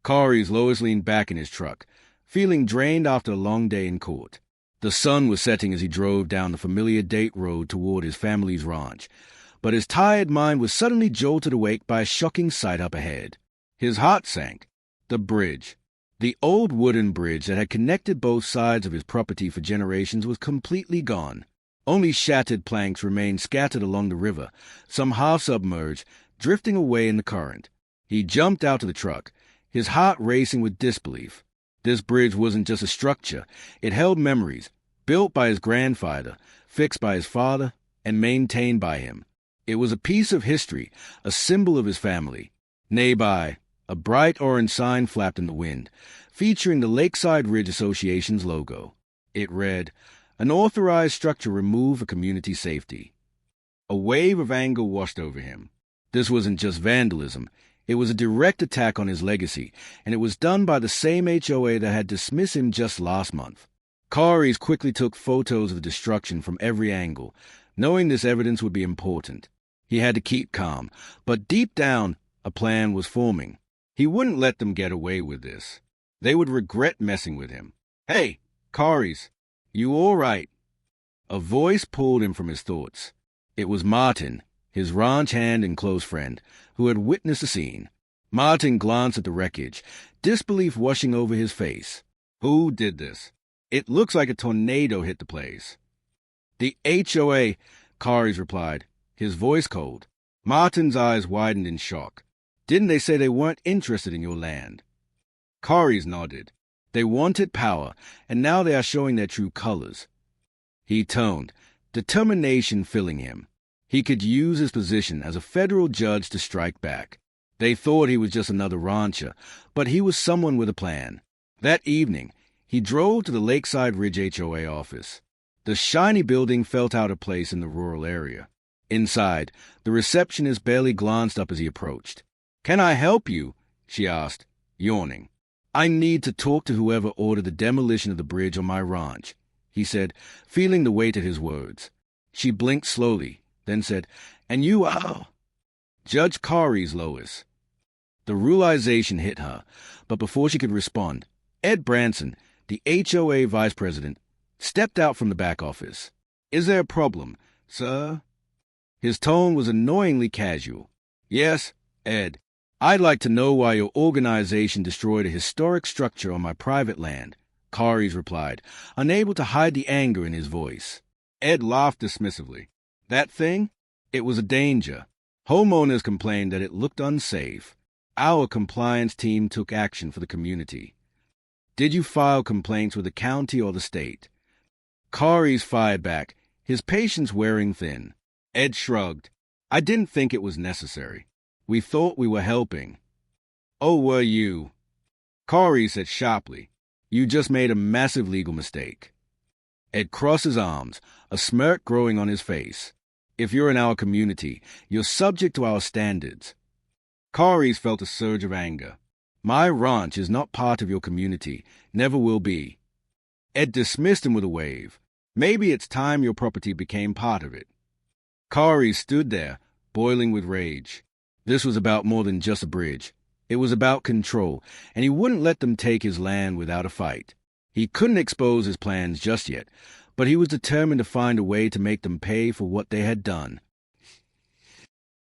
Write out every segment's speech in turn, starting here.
Kari's Lois leaned back in his truck, feeling drained after a long day in court. The sun was setting as he drove down the familiar date road toward his family's ranch, but his tired mind was suddenly jolted awake by a shocking sight up ahead. His heart sank. The bridge. The old wooden bridge that had connected both sides of his property for generations was completely gone. Only shattered planks remained scattered along the river, some half-submerged, drifting away in the current. He jumped out of the truck, his heart racing with disbelief. This bridge wasn't just a structure. It held memories, built by his grandfather, fixed by his father, and maintained by him. It was a piece of history, a symbol of his family. Nearby, a bright orange sign flapped in the wind, featuring the Lakeside Ridge Association's logo. It read, "An authorized structure removed for community safety." A wave of anger washed over him. This wasn't just vandalism. It was a direct attack on his legacy, and it was done by the same HOA that had dismissed him just last month. Kari's quickly took photos of the destruction from every angle, knowing this evidence would be important. He had to keep calm, but deep down, a plan was forming. He wouldn't let them get away with this. They would regret messing with him. "Hey, Kari's, you all right?" A voice pulled him from his thoughts. It was Martin, his ranch hand and close friend, who had witnessed the scene. Martin glanced at the wreckage, disbelief washing over his face. "Who did this? It looks like a tornado hit the place." "The HOA," Kari's replied, his voice cold. Martin's eyes widened in shock. "Didn't they say they weren't interested in your land?" Kari's nodded. "They wanted power, and now they are showing their true colors." He toned, determination filling him. He could use his position as a federal judge to strike back. They thought he was just another rancher, but he was someone with a plan. That evening, he drove to the Lakeside Ridge HOA office. The shiny building felt out of place in the rural area. Inside, the receptionist barely glanced up as he approached. "Can I help you?" she asked, yawning. "I need to talk to whoever ordered the demolition of the bridge on my ranch," he said, feeling the weight of his words. She blinked slowly, then said, "And you are—" "Judge Kari's Lois." The realization hit her, but before she could respond, Ed Branson, the HOA vice president, stepped out from the back office. "Is there a problem, sir?" His tone was annoyingly casual. "Yes, Ed. I'd like to know why your organization destroyed a historic structure on my private land," Kari's replied, unable to hide the anger in his voice. Ed laughed dismissively. "That thing? It was a danger. Homeowners complained that it looked unsafe. Our compliance team took action for the community." "Did you file complaints with the county or the state?" Kari's fired back, his patience wearing thin. Ed shrugged. "I didn't think it was necessary. We thought we were helping." "Oh, were you?" Kari said sharply. "You just made a massive legal mistake." Ed crossed his arms, a smirk growing on his face. "If you're in our community, you're subject to our standards." Kari's felt a surge of anger. "My ranch is not part of your community, never will be." Ed dismissed him with a wave. "Maybe it's time your property became part of it." Kari stood there, boiling with rage. This was about more than just a bridge. It was about control, and he wouldn't let them take his land without a fight. He couldn't expose his plans just yet, but he was determined to find a way to make them pay for what they had done.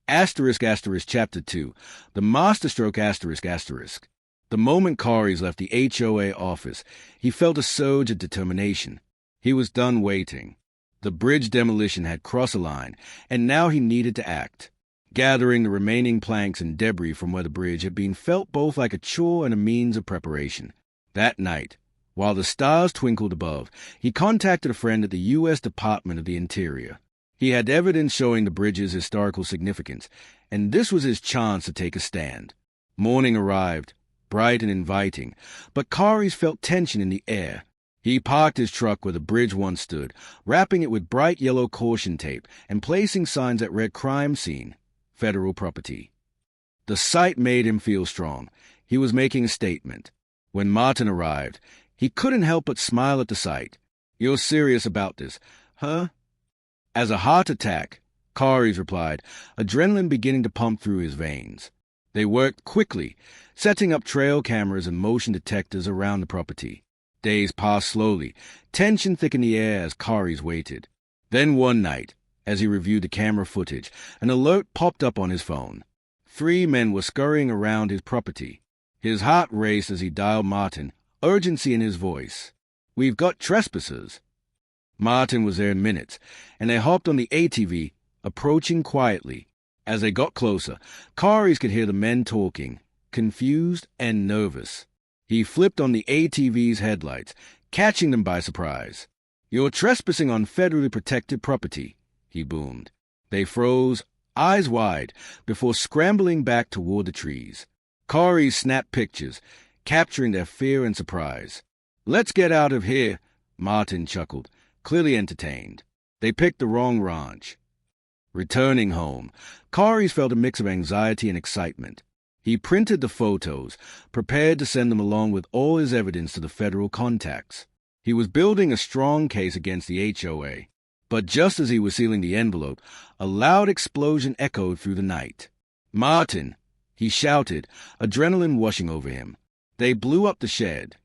Chapter 2, The Masterstroke ***. The moment Kari's left the HOA office, he felt a surge of determination. He was done waiting. The bridge demolition had crossed a line, and now he needed to act. Gathering the remaining planks and debris from where the bridge had been felt both like a chore and a means of preparation. That night, while the stars twinkled above, he contacted a friend at the U.S. Department of the Interior. He had evidence showing the bridge's historical significance, and this was his chance to take a stand. Morning arrived, bright and inviting, but Kari's felt tension in the air. He parked his truck where the bridge once stood, wrapping it with bright yellow caution tape and placing signs that read "Crime Scene, Federal Property." The sight made him feel strong. He was making a statement. When Martin arrived, he couldn't help but smile at the sight. "You're serious about this, huh?" As a heart attack, Kari's replied, adrenaline beginning to pump through his veins. They worked quickly, setting up trail cameras and motion detectors around the property. Days passed slowly, tension thick in the air as Kari's waited. Then one night, as he reviewed the camera footage, an alert popped up on his phone. 3 men were scurrying around his property. His heart raced as he dialed Martin, urgency in his voice. "We've got trespassers." Martin was there in minutes, and they hopped on the ATV, approaching quietly. As they got closer, Kari's could hear the men talking, confused and nervous. He flipped on the ATV's headlights, catching them by surprise. "You're trespassing on federally protected property," he boomed. They froze, eyes wide, before scrambling back toward the trees. Kari snapped pictures, capturing their fear and surprise. "Let's get out of here," Martin chuckled, clearly entertained. They picked the wrong ranch. Returning home, Kari's felt a mix of anxiety and excitement. He printed the photos, prepared to send them along with all his evidence to the federal contacts. He was building a strong case against the HOA. But just as he was sealing the envelope, a loud explosion echoed through the night. "Martin!" he shouted, adrenaline washing over him. They blew up the shed.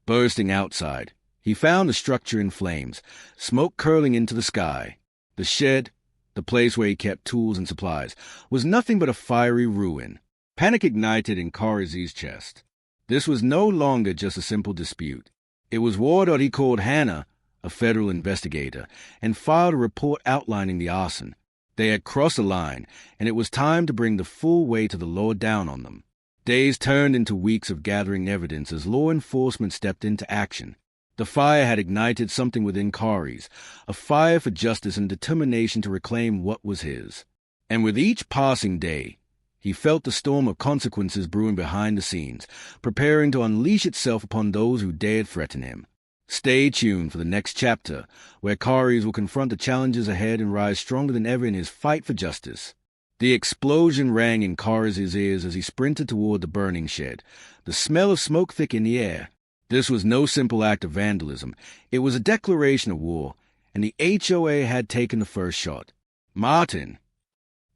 Bursting outside, he found the structure in flames, smoke curling into the sky. The shed, the place where he kept tools and supplies, was nothing but a fiery ruin. Panic ignited in Kari's chest. This was no longer just a simple dispute. It was war that he called Hannah, a federal investigator, and filed a report outlining the arson. They had crossed a line, and it was time to bring the full weight of the law down on them. Days turned into weeks of gathering evidence as law enforcement stepped into action. The fire had ignited something within Kari's, a fire for justice and determination to reclaim what was his. And with each passing day, he felt the storm of consequences brewing behind the scenes, preparing to unleash itself upon those who dared threaten him. Stay tuned for the next chapter, where Kari's will confront the challenges ahead and rise stronger than ever in his fight for justice. The explosion rang in Kari's ears as he sprinted toward the burning shed, the smell of smoke thick in the air. This was no simple act of vandalism. It was a declaration of war, and the HOA had taken the first shot. "Martin!"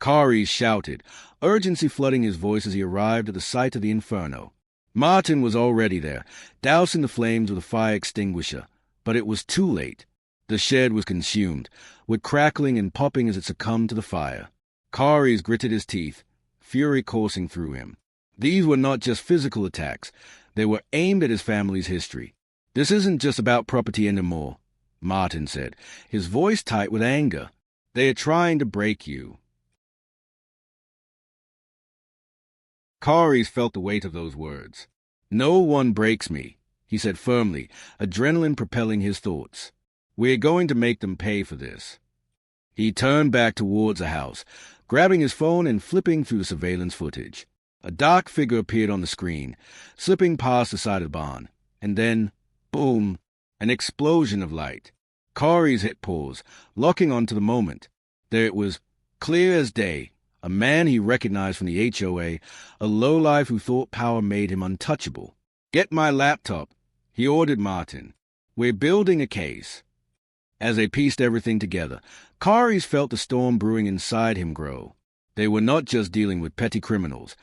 Kari shouted, urgency flooding his voice as he arrived at the site of the inferno. Martin was already there, dousing the flames with a fire extinguisher, but it was too late. The shed was consumed, with crackling and popping as it succumbed to the fire. Kari's gritted his teeth, fury coursing through him. These were not just physical attacks. They were aimed at his family's history. "This isn't just about property anymore," Martin said, his voice tight with anger. "They are trying to break you." Kari's felt the weight of those words. "No one breaks me," he said firmly, adrenaline propelling his thoughts. "We're going to make them pay for this." He turned back towards the house, grabbing his phone and flipping through the surveillance footage. A dark figure appeared on the screen, slipping past the side of the barn. And then, boom, an explosion of light. Kari's hit pause, locking onto the moment. There it was, clear as day, a man he recognized from the HOA, a lowlife who thought power made him untouchable. "Get my laptop," he ordered Martin. "We're building a case." As they pieced everything together, Kari's felt the storm brewing inside him grow. They were not just dealing with petty criminals.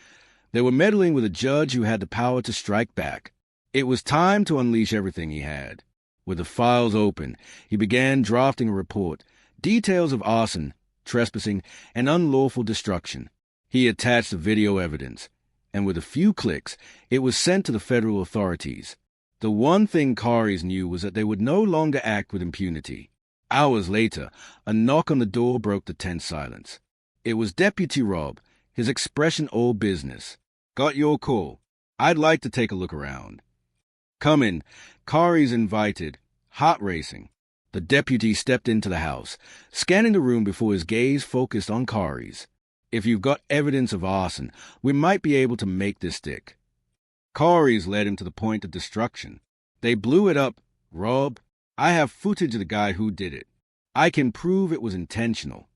They were meddling with a judge who had the power to strike back. It was time to unleash everything he had. With the files open, he began drafting a report, details of arson, trespassing, and unlawful destruction. He attached the video evidence, and with a few clicks, it was sent to the federal authorities. The one thing Kari's knew was that they would no longer act with impunity. Hours later, a knock on the door broke the tense silence. It was Deputy Rob, his expression all business. "Got your call. I'd like to take a look around." "Come in," Kari's invited, heart racing. The deputy stepped into the house, scanning the room before his gaze focused on Kari's. "If you've got evidence of arson, we might be able to make this stick." Kari's led him to the point of destruction. "They blew it up, Rob. I have footage of the guy who did it. I can prove it was intentional."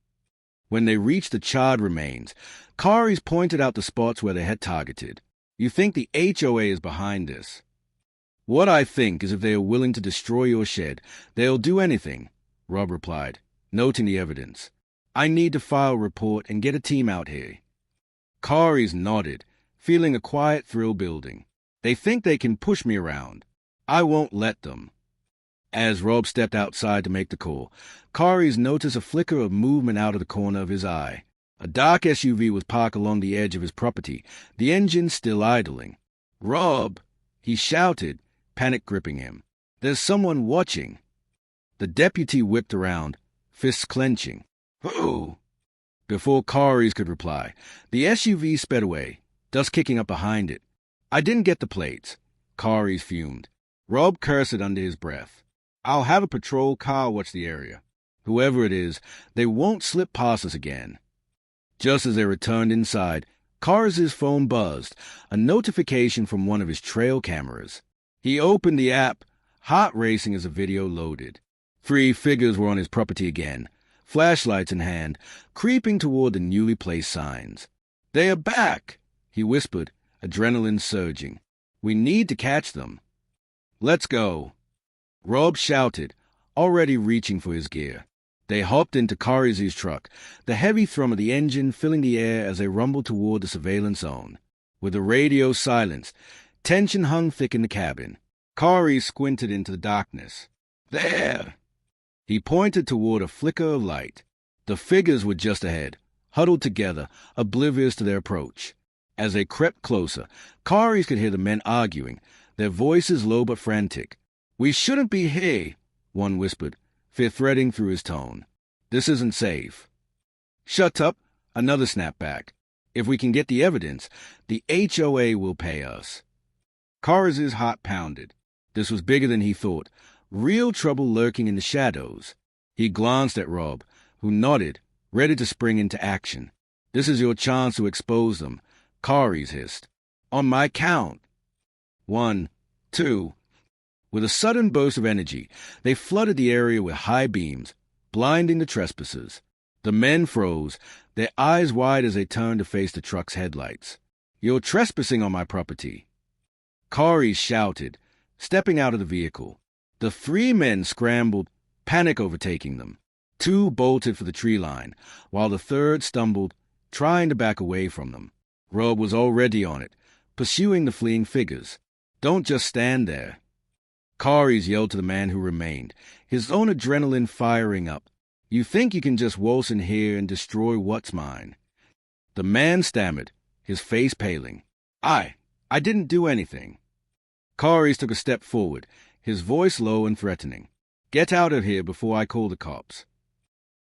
When they reached the charred remains, Kari's pointed out the spots where they had targeted. "You think the HOA is behind this?" "What I think is if they are willing to destroy your shed, they'll do anything," Rob replied, noting the evidence. "I need to file a report and get a team out here." Kari's nodded, feeling a quiet thrill building. They think they can push me around. I won't let them. As Rob stepped outside to make the call, Kari's noticed a flicker of movement out of the corner of his eye. A dark SUV was parked along the edge of his property, the engine still idling. "Rob!" he shouted, panic gripping him. "There's someone watching." The deputy whipped around, fists clenching. "Who?" Before Kari's could reply, the SUV sped away, dust kicking up behind it. "I didn't get the plates." Kari's fumed. Rob cursed under his breath. "I'll have a patrol car watch the area. Whoever it is, they won't slip past us again." Just as they returned inside, Kari's phone buzzed, a notification from one of his trail cameras. He opened the app, heart racing as the video loaded. 3 figures were on his property again, flashlights in hand, creeping toward the newly placed signs. "They are back," he whispered, adrenaline surging. "We need to catch them." "Let's go," Rob shouted, already reaching for his gear. They hopped into Kari's truck, the heavy thrum of the engine filling the air as they rumbled toward the surveillance zone. With the radio silenced, tension hung thick in the cabin. Kari squinted into the darkness. "There!" He pointed toward a flicker of light. The figures were just ahead, huddled together, oblivious to their approach. As they crept closer, Kari could hear the men arguing, their voices low but frantic. "We shouldn't be here," one whispered, fear threading through his tone. "This isn't safe." "Shut up," another snapped back. "If we can get the evidence, the HOA will pay us." Kari's heart pounded. This was bigger than he thought. Real trouble lurking in the shadows. He glanced at Rob, who nodded, ready to spring into action. "This is your chance to expose them," Kari's hissed. "On my count." 1, 2. With a sudden burst of energy, they flooded the area with high beams, blinding the trespassers. The men froze, their eyes wide as they turned to face the truck's headlights. "You're trespassing on my property." Kari shouted, stepping out of the vehicle. The 3 men scrambled, panic overtaking them. 2 bolted for the tree line, while the 3rd stumbled, trying to back away from them. Rob was already on it, pursuing the fleeing figures. "Don't just stand there." Kari's yelled to the man who remained, his own adrenaline firing up. "You think you can just waltz in here and destroy what's mine?" The man stammered, his face paling. I didn't do anything." Kari's took a step forward, his voice low and threatening. "Get out of here before I call the cops."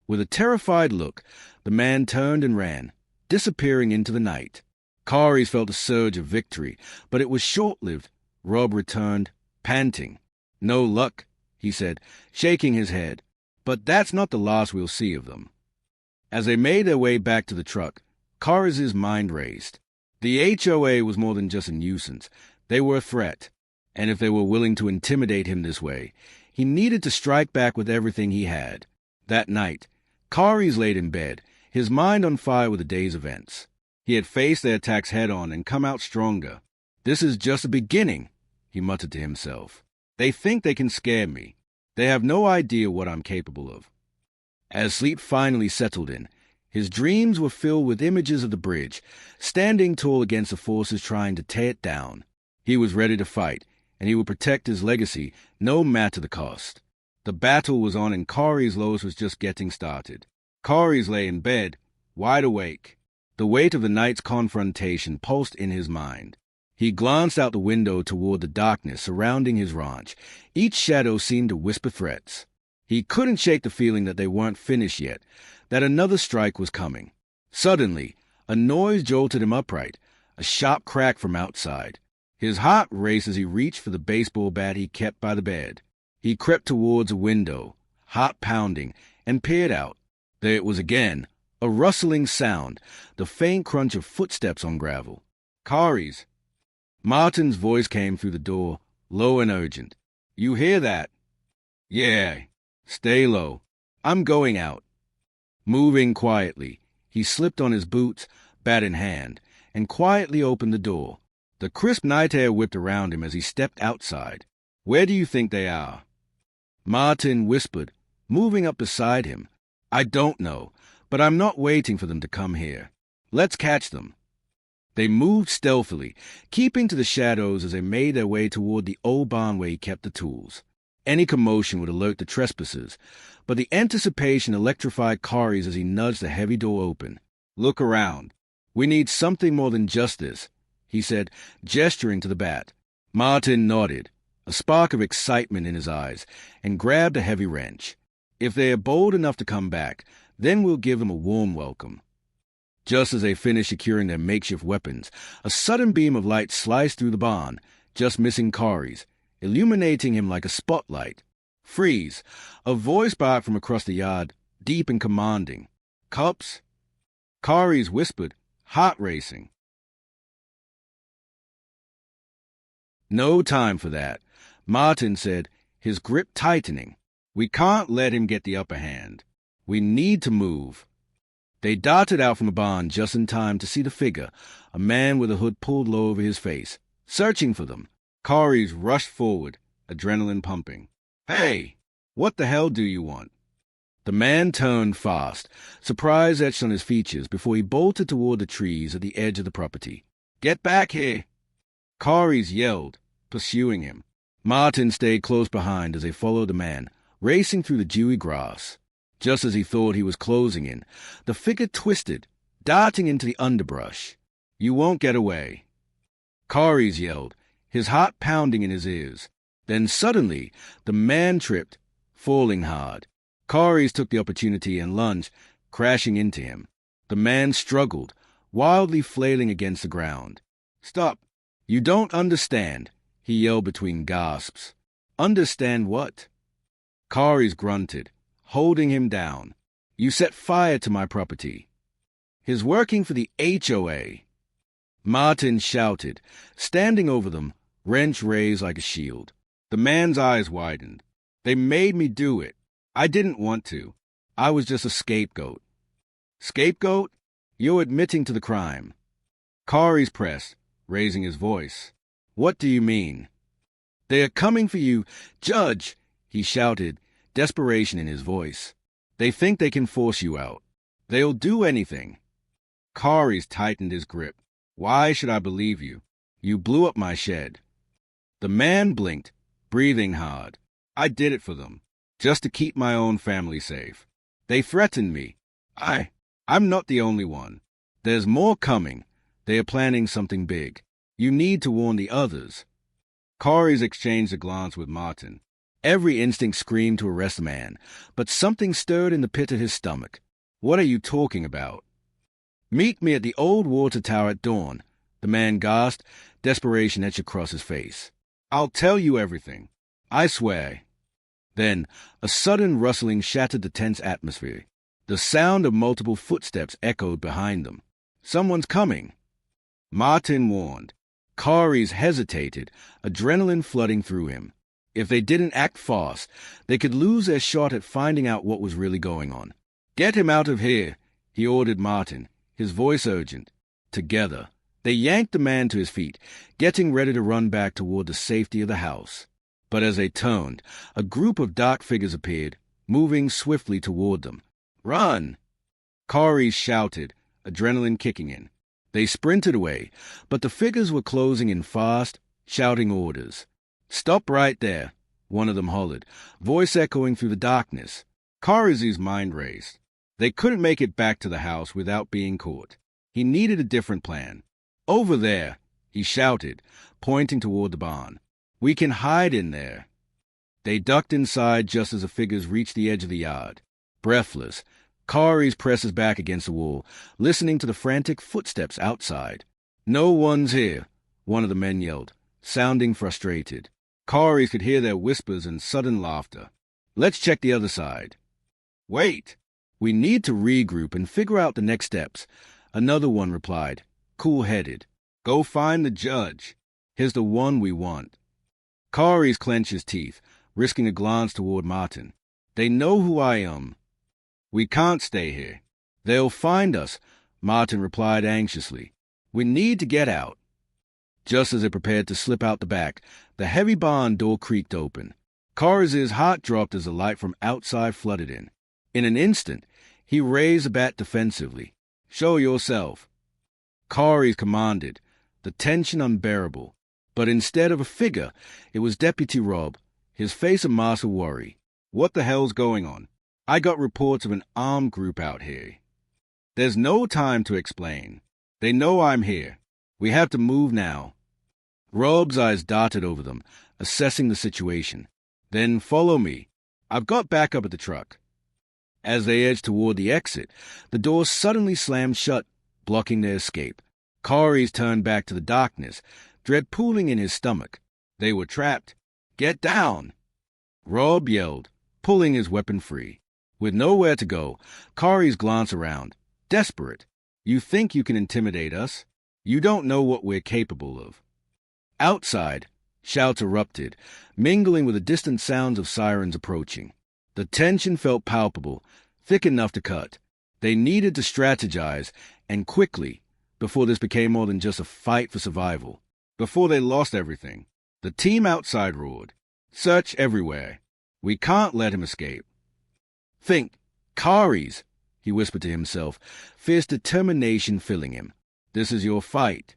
With a terrified look, the man turned and ran, disappearing into the night. Kari's felt a surge of victory, but it was short-lived. Rob returned, panting. "No luck," he said, shaking his head. "But that's not the last we'll see of them." As they made their way back to the truck, Kari's mind raced. The HOA was more than just a nuisance. They were a threat. And if they were willing to intimidate him this way, he needed to strike back with everything he had. That night, Kari's laid in bed, his mind on fire with the day's events. He had faced their attacks head-on and come out stronger. "This is just the beginning," he muttered to himself. "They think they can scare me. They have no idea what I'm capable of." As sleep finally settled in, his dreams were filled with images of the bridge, standing tall against the forces trying to tear it down. He was ready to fight, and he would protect his legacy, no matter the cost. The battle was on, and Kari's Lois was just getting started. Kari's lay in bed, wide awake. The weight of the night's confrontation pulsed in his mind. He glanced out the window toward the darkness surrounding his ranch. Each shadow seemed to whisper threats. He couldn't shake the feeling that they weren't finished yet, that another strike was coming. Suddenly, a noise jolted him upright, a sharp crack from outside. His heart raced as he reached for the baseball bat he kept by the bed. He crept towards a window, heart pounding, and peered out. There it was again, a rustling sound, the faint crunch of footsteps on gravel. "Kari's." Martin's voice came through the door, low and urgent. "You hear that?" "Yeah. Stay low. I'm going out." Moving quietly, he slipped on his boots, bat in hand, and quietly opened the door. The crisp night air whipped around him as he stepped outside. "Where do you think they are?" Martin whispered, moving up beside him. "I don't know, but I'm not waiting for them to come here. Let's catch them." They moved stealthily, keeping to the shadows as they made their way toward the old barn where he kept the tools. Any commotion would alert the trespassers, but the anticipation electrified Kari's as he nudged the heavy door open. "Look around. We need something more than just this," he said, gesturing to the bat. Martin nodded, a spark of excitement in his eyes, and grabbed a heavy wrench. "If they are bold enough to come back, then we'll give them a warm welcome." Just as they finished securing their makeshift weapons, a sudden beam of light sliced through the barn, just missing Kari's, illuminating him like a spotlight. "Freeze!" A voice barked from across the yard, deep and commanding. "Cops?" Kari's whispered, heart racing. "No time for that," Martin said, his grip tightening. "We can't let him get the upper hand. We need to move." They darted out from the barn just in time to see the figure, a man with a hood pulled low over his face, searching for them. Kari's rushed forward, adrenaline pumping. "Hey, what the hell do you want?" The man turned fast, surprise etched on his features before he bolted toward the trees at the edge of the property. "Get back here!" Kari's yelled, pursuing him. Martin stayed close behind as they followed the man, racing through the dewy grass. Just as he thought he was closing in, the figure twisted, darting into the underbrush. "You won't get away." Kari's yelled, his heart pounding in his ears. Then suddenly, the man tripped, falling hard. Kari's took the opportunity and lunged, crashing into him. The man struggled, wildly flailing against the ground. "Stop! You don't understand," he yelled between gasps. "Understand what?" Kari's grunted, holding him down. "You set fire to my property." "He's working for the HOA." Martin shouted, standing over them, wrench raised like a shield. The man's eyes widened. "They made me do it. I didn't want to. I was just a scapegoat." "Scapegoat? You're admitting to the crime." Kari's pressed, raising his voice. "What do you mean?" "They are coming for you, Judge," he shouted, desperation in his voice. "They think they can force you out. They'll do anything." Kari's tightened his grip. "Why should I believe you? You blew up my shed." The man blinked, breathing hard. "I did it for them, just to keep my own family safe. They threatened me. I'm not the only one. There's more coming. They are planning something big. You need to warn the others." Kari's exchanged a glance with Martin. Every instinct screamed to arrest the man, but something stirred in the pit of his stomach. "What are you talking about?" "Meet me at the old water tower at dawn," the man gasped, desperation etched across his face. "I'll tell you everything. I swear." Then a sudden rustling shattered the tense atmosphere. The sound of multiple footsteps echoed behind them. "Someone's coming," Martin warned. Kari's hesitated, adrenaline flooding through him. If they didn't act fast, they could lose their shot at finding out what was really going on. "Get him out of here," he ordered Martin, his voice urgent. Together, they yanked the man to his feet, getting ready to run back toward the safety of the house. But as they turned, a group of dark figures appeared, moving swiftly toward them. "Run!" Kari shouted, adrenaline kicking in. They sprinted away, but the figures were closing in fast, shouting orders. "Stop right there," one of them hollered, voice echoing through the darkness. Kari's mind raced. They couldn't make it back to the house without being caught. He needed a different plan. "Over there," he shouted, pointing toward the barn. "We can hide in there." They ducked inside just as the figures reached the edge of the yard. Breathless, Kari's presses back against the wall, listening to the frantic footsteps outside. "No one's here," one of the men yelled, sounding frustrated. Kari could hear their whispers and sudden laughter. "Let's check the other side." "Wait! We need to regroup and figure out the next steps," another one replied, cool-headed. "Go find the judge. He's the one we want." Kari's clenched his teeth, risking a glance toward Martin. "They know who I am. We can't stay here." "They'll find us," Martin replied anxiously. "We need to get out." Just as they prepared to slip out the back, the heavy barn door creaked open. Kari's heart dropped as the light from outside flooded in. In an instant, he raised the bat defensively. "Show yourself." Kari's commanded, the tension unbearable. But instead of a figure, it was Deputy Rob, his face a mask of worry. "What the hell's going on? I got reports of an armed group out here." "There's no time to explain. They know I'm here. We have to move now." Rob's eyes darted over them, assessing the situation. "Then follow me. I've got backup at the truck." As they edged toward the exit, the door suddenly slammed shut, blocking their escape. Kari's turned back to the darkness, dread pooling in his stomach. They were trapped. "Get down!" Rob yelled, pulling his weapon free. With nowhere to go, Kari's glanced around, desperate. "You think you can intimidate us? You don't know what we're capable of." Outside, shouts erupted, mingling with the distant sounds of sirens approaching. The tension felt palpable, thick enough to cut. They needed to strategize, and quickly, before this became more than just a fight for survival. Before they lost everything. The team outside roared, "Search everywhere. We can't let him escape." "Think, Kari's," he whispered to himself, fierce determination filling him. "This is your fight."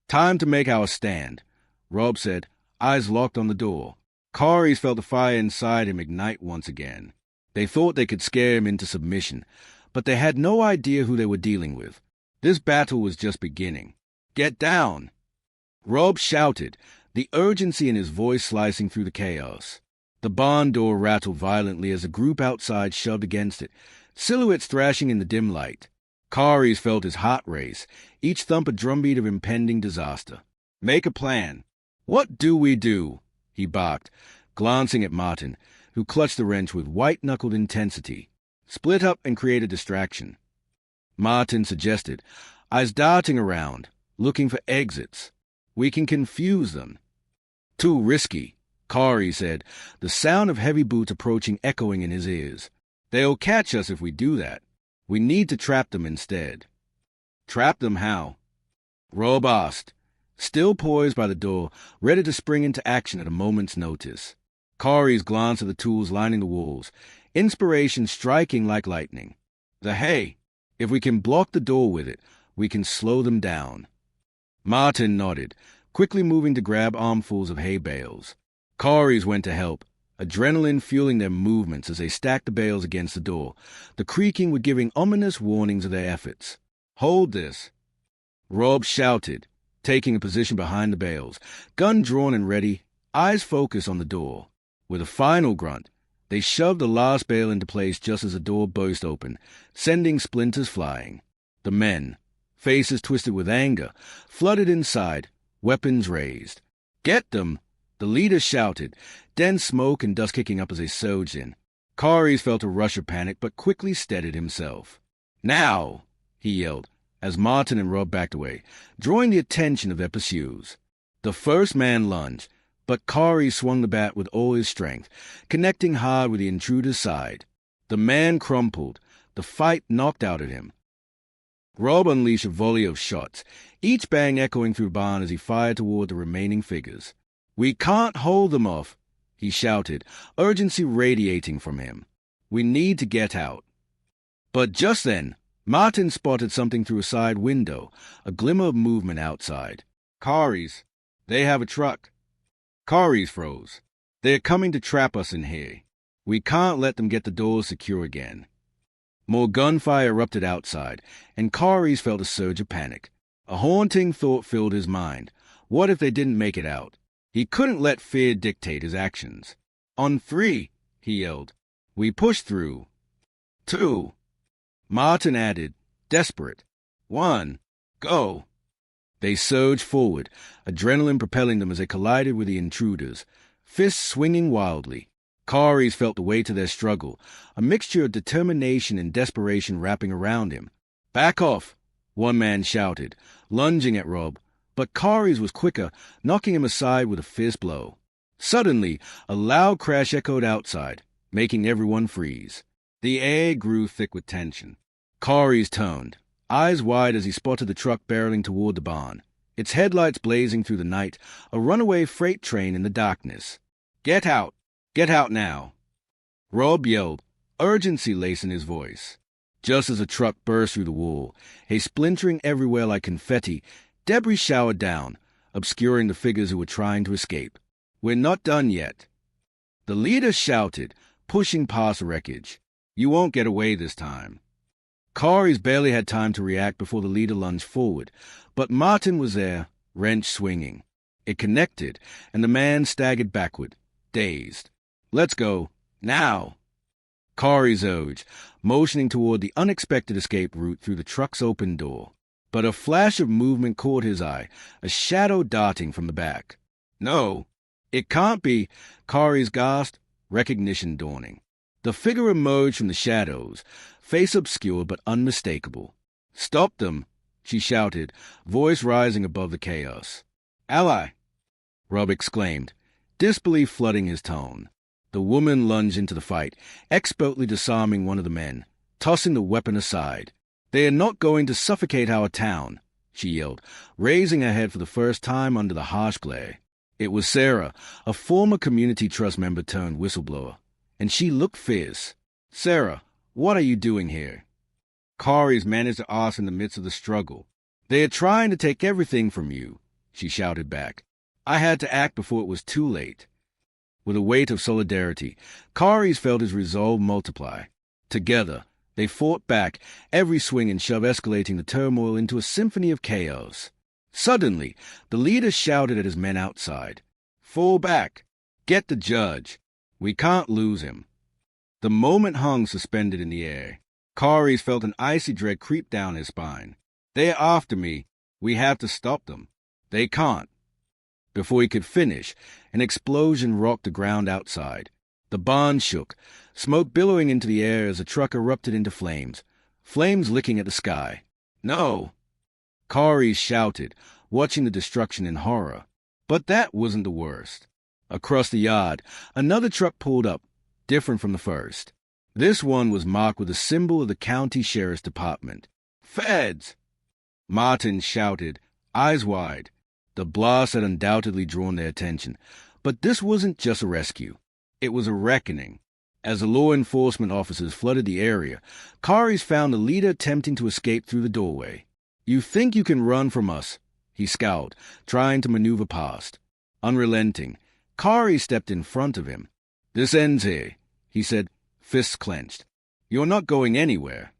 "Time to make our stand," Rob said, eyes locked on the door. Kari's felt the fire inside him ignite once again. They thought they could scare him into submission, but they had no idea who they were dealing with. This battle was just beginning. "Get down!" Rob shouted, the urgency in his voice slicing through the chaos. The barn door rattled violently as a group outside shoved against it, silhouettes thrashing in the dim light. Kari's felt his heart race, each thump a drumbeat of impending disaster. "Make a plan. What do we do?" he barked, glancing at Martin, who clutched the wrench with white-knuckled intensity. "Split up and create a distraction," Martin suggested, eyes darting around, looking for exits. "We can confuse them." "Too risky," Kari said, the sound of heavy boots approaching echoing in his ears. "They'll catch us if we do that. We need to trap them instead." "Trap them how?" Rob asked, still poised by the door, ready to spring into action at a moment's notice. Kari's glanced at the tools lining the walls, inspiration striking like lightning. "The hay. If we can block the door with it, we can slow them down." Martin nodded, quickly moving to grab armfuls of hay bales. Kari's went to help, adrenaline fueling their movements as they stacked the bales against the door, the creaking would giving ominous warnings of their efforts. "Hold this," Rob shouted, taking a position behind the bales, gun drawn and ready, eyes focused on the door. With a final grunt, they shoved the last bale into place just as the door burst open, sending splinters flying. The men, faces twisted with anger, flooded inside, weapons raised. "Get them!" the leader shouted, dense smoke and dust kicking up as they surged in. Kari's felt a rush of panic, but quickly steadied himself. "Now!" he yelled, as Martin and Rob backed away, drawing the attention of their pursuers. The first man lunged, but Kari swung the bat with all his strength, connecting hard with the intruder's side. The man crumpled, the fight knocked out of him. Rob unleashed a volley of shots, each bang echoing through the barn as he fired toward the remaining figures. "We can't hold them off," he shouted, urgency radiating from him. "We need to get out." But just then, Martin spotted something through a side window, a glimmer of movement outside. "Kari's. They have a truck." Kari's froze. "They're coming to trap us in here. We can't let them get the doors secure again." More gunfire erupted outside, and Kari's felt a surge of panic. A haunting thought filled his mind. What if they didn't make it out? He couldn't let fear dictate his actions. "On 3, he yelled. "We push through." 2. Martin added, desperate. 1. Go. They surged forward, adrenaline propelling them as they collided with the intruders, fists swinging wildly. Kari's felt the weight of their struggle, a mixture of determination and desperation wrapping around him. "Back off," one man shouted, lunging at Rob, but Kari's was quicker, knocking him aside with a fierce blow. Suddenly, a loud crash echoed outside, making everyone freeze. The air grew thick with tension. Kari's turned, eyes wide as he spotted the truck barreling toward the barn, its headlights blazing through the night, a runaway freight train in the darkness. "Get out! Get out now!" Rob yelled, urgency lacing his voice. Just as a truck burst through the wall, hay splintering everywhere like confetti, debris showered down, obscuring the figures who were trying to escape. "We're not done yet," the leader shouted, pushing past the wreckage. "You won't get away this time." Kari's barely had time to react before the leader lunged forward, but Martin was there, wrench swinging. It connected, and the man staggered backward, dazed. "Let's go. Now!" Kari's urged, motioning toward the unexpected escape route through the truck's open door. But a flash of movement caught his eye, a shadow darting from the back. "No, it can't be," Kari's gasped, recognition dawning. The figure emerged from the shadows, face obscured but unmistakable. "Stop them," she shouted, voice rising above the chaos. "Ally!" Rob exclaimed, disbelief flooding his tone. The woman lunged into the fight, expertly disarming one of the men, tossing the weapon aside. "They are not going to suffocate our town," she yelled, raising her head for the first time under the harsh glare. It was Sarah, a former community trust member turned whistleblower, and she looked fierce. "Sarah, what are you doing here?" Kari's managed to ask in the midst of the struggle. "They are trying to take everything from you," she shouted back. "I had to act before it was too late." With a weight of solidarity, Kari's felt his resolve multiply. Together, they fought back, every swing and shove escalating the turmoil into a symphony of chaos. Suddenly, the leader shouted at his men outside. "Fall back! Get the judge! We can't lose him." The moment hung suspended in the air. Kari's felt an icy dread creep down his spine. "They are after me. We have to stop them. They can't." Before he could finish, an explosion rocked the ground outside. The barn shook, smoke billowing into the air as the truck erupted into flames, flames licking at the sky. "No!" Kari shouted, watching the destruction in horror. But that wasn't the worst. Across the yard, another truck pulled up, different from the first. This one was marked with a symbol of the county sheriff's department. "Feds!" Martin shouted, eyes wide. The blast had undoubtedly drawn their attention, but this wasn't just a rescue. It was a reckoning. As the law enforcement officers flooded the area, Kari's found the leader attempting to escape through the doorway. "You think you can run from us?" he scowled, trying to maneuver past. Unrelenting, Kari stepped in front of him. "This ends here," he said, fists clenched. "You're not going anywhere."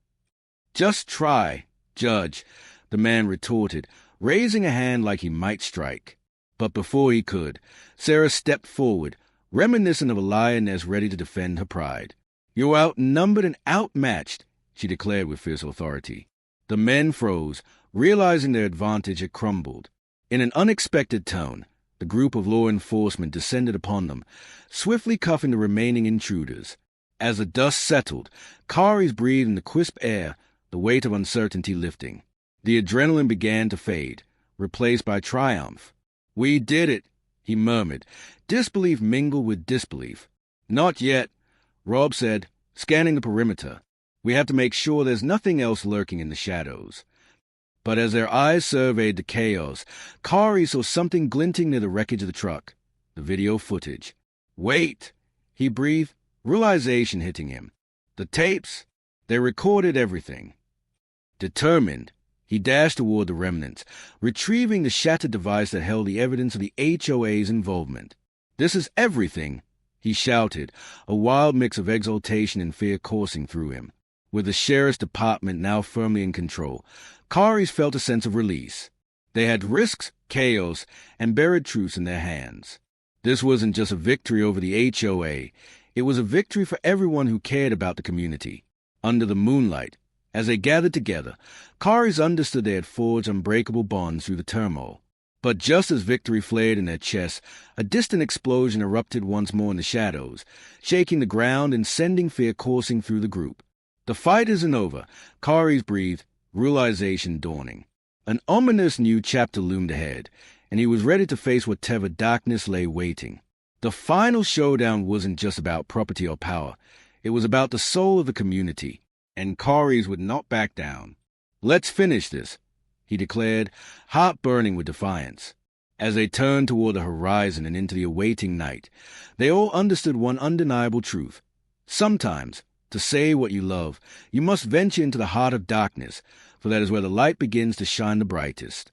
"Just try, Judge," the man retorted, raising a hand like he might strike. But before he could, Sarah stepped forward, reminiscent of a lioness ready to defend her pride. "You're outnumbered and outmatched," she declared with fierce authority. The men froze, realizing their advantage had crumbled. In an unexpected tone, the group of law enforcement descended upon them, swiftly cuffing the remaining intruders. As the dust settled, Kari's breathed in the crisp air, the weight of uncertainty lifting. The adrenaline began to fade, replaced by triumph. "We did it," he murmured, disbelief mingled with disbelief. "Not yet," Rob said, scanning the perimeter. "We have to make sure there's nothing else lurking in the shadows." But as their eyes surveyed the chaos, Kari saw something glinting near the wreckage of the truck. The video footage. "Wait!" he breathed, realization hitting him. "The tapes, they recorded everything." Determined, he dashed toward the remnants, retrieving the shattered device that held the evidence of the HOA's involvement. "This is everything," he shouted, a wild mix of exultation and fear coursing through him. With the sheriff's department now firmly in control, Kari's felt a sense of release. They had risks, chaos, and buried truths in their hands. This wasn't just a victory over the HOA. It was a victory for everyone who cared about the community. Under the moonlight, as they gathered together, Kari's understood they had forged unbreakable bonds through the turmoil. But just as victory flared in their chests, a distant explosion erupted once more in the shadows, shaking the ground and sending fear coursing through the group. "The fight isn't over," Kari's breathed, realization dawning. An ominous new chapter loomed ahead, and he was ready to face whatever darkness lay waiting. The final showdown wasn't just about property or power. It was about the soul of the community, and Kari's would not back down. "Let's finish this," he declared, heart burning with defiance. As they turned toward the horizon and into the awaiting night, they all understood one undeniable truth. Sometimes, To say what you love, you must venture into the heart of darkness, for that is where the light begins to shine the brightest.